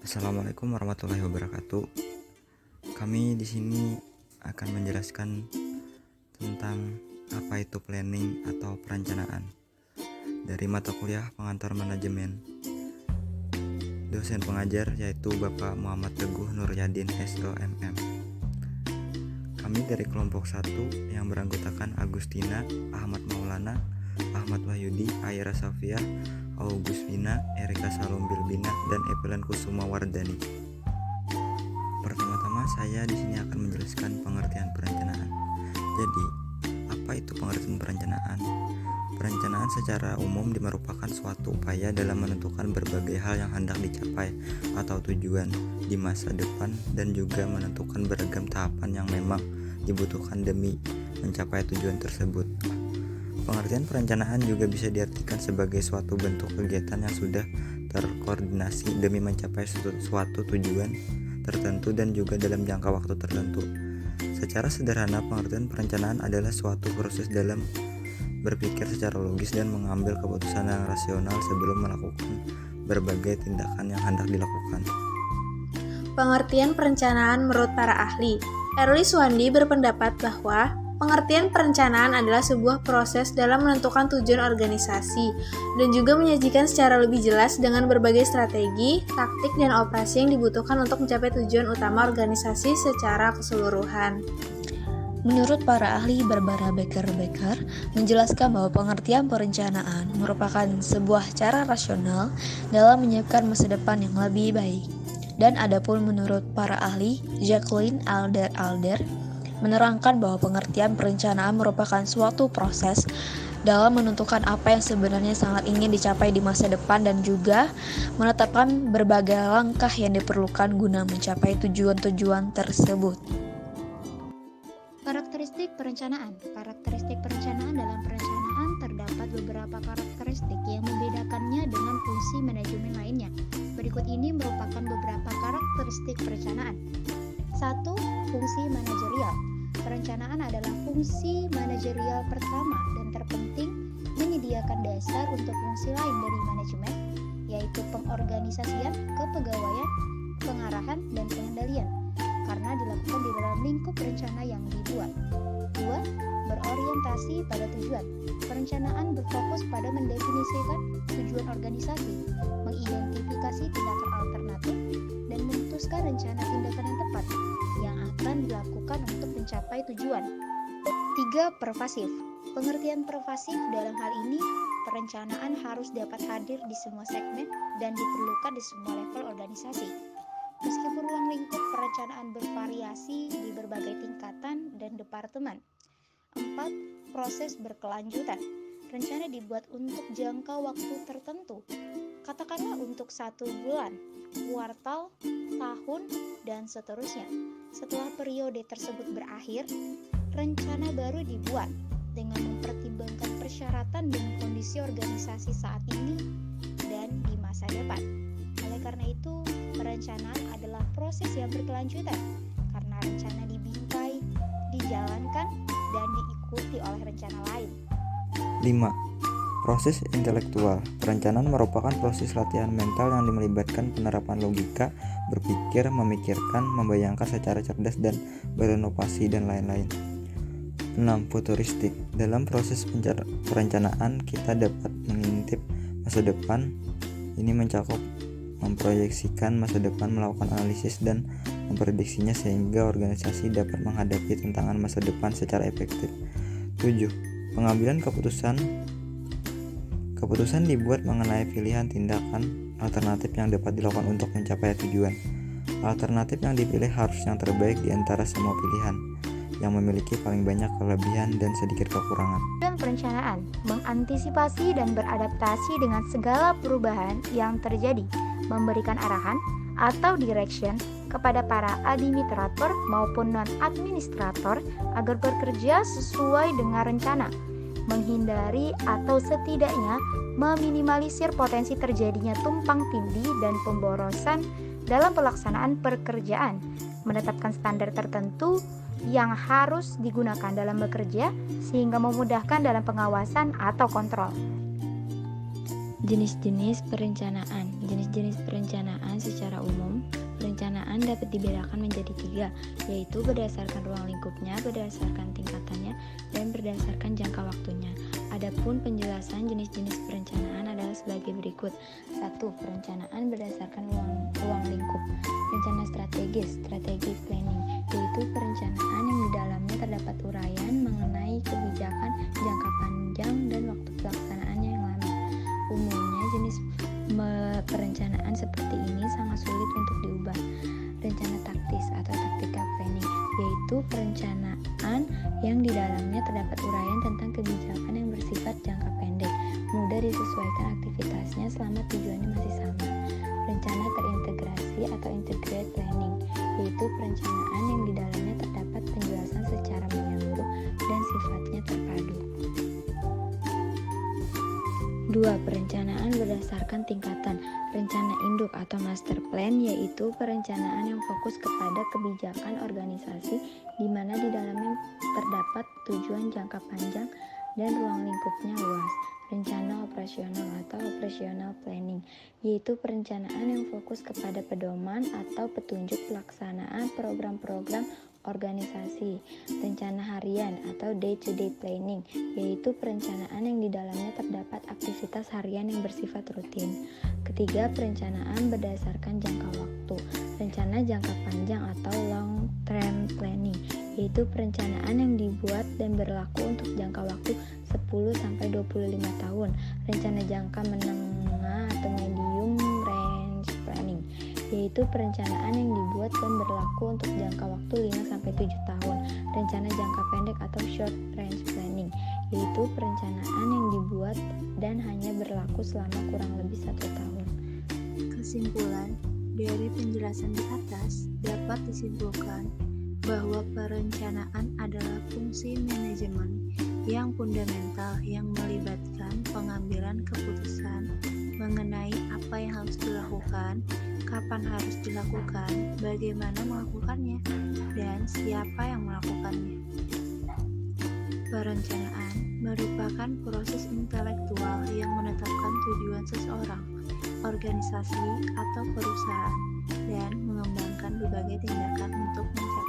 Assalamualaikum warahmatullahi wabarakatuh. Kami di sini akan menjelaskan tentang apa itu planning atau perencanaan dari mata kuliah pengantar manajemen. Dosen pengajar yaitu Bapak Muhammad Teguh Nuryadin SOMM. Kami dari kelompok 1 yang beranggotakan Agustina, Ahmad Maulana, Ahmad Wahyudi, Aira Safia, Augustina, Erika Salom Bilbina, dan Evelyn Kusuma Wardani. Pertama-tama saya di sini akan menjelaskan pengertian perencanaan. Jadi, apa itu pengertian perencanaan? Perencanaan secara umum merupakan suatu upaya dalam menentukan berbagai hal yang hendak dicapai atau tujuan di masa depan dan juga menentukan beragam tahapan yang memang dibutuhkan demi mencapai tujuan tersebut. Pengertian perencanaan juga bisa diartikan sebagai suatu bentuk kegiatan yang sudah terkoordinasi demi mencapai suatu tujuan tertentu dan juga dalam jangka waktu tertentu. Secara sederhana, pengertian perencanaan adalah suatu proses dalam berpikir secara logis dan mengambil keputusan yang rasional sebelum melakukan berbagai tindakan yang hendak dilakukan. Pengertian perencanaan menurut para ahli. Erly Suwandi berpendapat bahwa pengertian perencanaan adalah sebuah proses dalam menentukan tujuan organisasi dan juga menyajikan secara lebih jelas dengan berbagai strategi, taktik, dan operasi yang dibutuhkan untuk mencapai tujuan utama organisasi secara keseluruhan. Menurut para ahli, Barbara Becker menjelaskan bahwa pengertian perencanaan merupakan sebuah cara rasional dalam menyiapkan masa depan yang lebih baik. Dan adapun menurut para ahli, Jacqueline Alder menerangkan bahwa pengertian perencanaan merupakan suatu proses dalam menentukan apa yang sebenarnya sangat ingin dicapai di masa depan dan juga menetapkan berbagai langkah yang diperlukan guna mencapai tujuan-tujuan tersebut. Karakteristik perencanaan. Karakteristik perencanaan dalam perencanaan terdapat beberapa karakteristik yang membedakannya dengan fungsi manajemen lainnya. Berikut ini merupakan beberapa karakteristik perencanaan. 1. Fungsi manajerial. Perencanaan adalah fungsi manajerial pertama dan terpenting menyediakan dasar untuk fungsi lain dari manajemen, yaitu pengorganisasian, kepegawaian, pengarahan, dan pengendalian, karena dilakukan di dalam lingkup rencana yang dibuat. 2. Berorientasi pada tujuan. Perencanaan berfokus pada mendefinisikan tujuan organisasi, mengidentifikasi tindakan alternatif, dan memutuskan rencana tindakan yang tepat yang akan dilakukan untuk mencapai tujuan. 3. Pervasif. Pengertian pervasif dalam hal ini, perencanaan harus dapat hadir di semua segmen dan diperlukan di semua level organisasi. Meskipun ruang lingkup perencanaan bervariasi di berbagai tingkatan dan departemen. 4. Proses berkelanjutan. Rencana dibuat untuk jangka waktu tertentu, katakanlah untuk 1 bulan, kuartal, tahun, dan seterusnya. Setelah periode tersebut berakhir, rencana baru dibuat dengan mempertimbangkan persyaratan dan kondisi organisasi saat ini dan di masa depan. Oleh karena itu, perencanaan adalah proses yang berkelanjutan karena rencana dibingkai, dijalankan, dan diikuti oleh rencana lain. 5. Proses intelektual. Perencanaan merupakan proses latihan mental yang melibatkan penerapan logika, berpikir, memikirkan, membayangkan secara cerdas dan berinovasi dan lain-lain. 6. Futuristik. Dalam proses perencanaan kita dapat mengintip masa depan. Ini mencakup memproyeksikan masa depan, melakukan analisis dan memprediksinya sehingga organisasi dapat menghadapi tantangan masa depan secara efektif. 7. Pengambilan keputusan. Keputusan dibuat mengenai pilihan tindakan alternatif yang dapat dilakukan untuk mencapai tujuan. Alternatif yang dipilih harus yang terbaik di antara semua pilihan, yang memiliki paling banyak kelebihan dan sedikit kekurangan. Dan perencanaan mengantisipasi dan beradaptasi dengan segala perubahan yang terjadi, memberikan arahan atau direction kepada para administrator maupun non-administrator agar bekerja sesuai dengan rencana, menghindari atau setidaknya meminimalisir potensi terjadinya tumpang tindih dan pemborosan dalam pelaksanaan pekerjaan, menetapkan standar tertentu yang harus digunakan dalam bekerja sehingga memudahkan dalam pengawasan atau kontrol. Jenis-jenis perencanaan. Jenis-jenis perencanaan secara umum dapat dibedakan menjadi 3, yaitu berdasarkan ruang lingkupnya, berdasarkan tingkatannya, dan berdasarkan jangka waktunya. Adapun penjelasan jenis-jenis perencanaan adalah sebagai berikut. 1. Perencanaan berdasarkan ruang lingkup. Rencana strategis, strategic planning, yaitu perencanaan yang di dalamnya terdapat uraian mengenai kebijakan jangka panjang dan waktu pelaksanaannya yang lama. Umumnya jenis perencanaan seperti ini sangat sulit untuk diubah. Rencana taktis atau tactical planning, yaitu perencanaan yang di dalamnya terdapat uraian tentang kebijakan yang bersifat jangka pendek, mudah disesuaikan aktivitasnya selama tujuannya masih sama. Rencana terintegrasi atau integrated planning, yaitu perencanaan yang di dalamnya terdapat penjelasan secara menyambung dan sifatnya terpadu. 2. Perencanaan berdasarkan tingkatan. Rencana induk atau master plan, yaitu perencanaan yang fokus kepada kebijakan organisasi di mana di dalamnya terdapat tujuan jangka panjang dan ruang lingkupnya luas. Rencana operasional atau operational planning, yaitu perencanaan yang fokus kepada pedoman atau petunjuk pelaksanaan program-program organisasi. Rencana harian atau day-to-day planning, yaitu perencanaan yang di dalamnya terdapat aktivitas harian yang bersifat rutin. Ketiga, perencanaan berdasarkan jangka waktu. Rencana jangka panjang atau long term planning, yaitu perencanaan yang dibuat dan berlaku untuk jangka waktu 10-25 tahun. Rencana jangka menengah atau medium range planning, yaitu perencanaan yang dibuat dan berlaku untuk jangka waktu 5-7 tahun. Rencana jangka pendek atau short range planning, yaitu perencanaan yang dibuat dan hanya berlaku selama kurang lebih 1 tahun. Kesimpulan dari penjelasan di atas dapat disimpulkan bahwa perencanaan adalah fungsi manajemen yang fundamental yang melibatkan pengambilan keputusan mengenai apa yang harus dilakukan, kapan harus dilakukan, bagaimana melakukannya, dan siapa yang melakukannya. Perencanaan merupakan proses intelektual yang menetapkan tujuan seseorang, organisasi, atau perusahaan dan mengembangkan berbagai tindakan untuk mencapai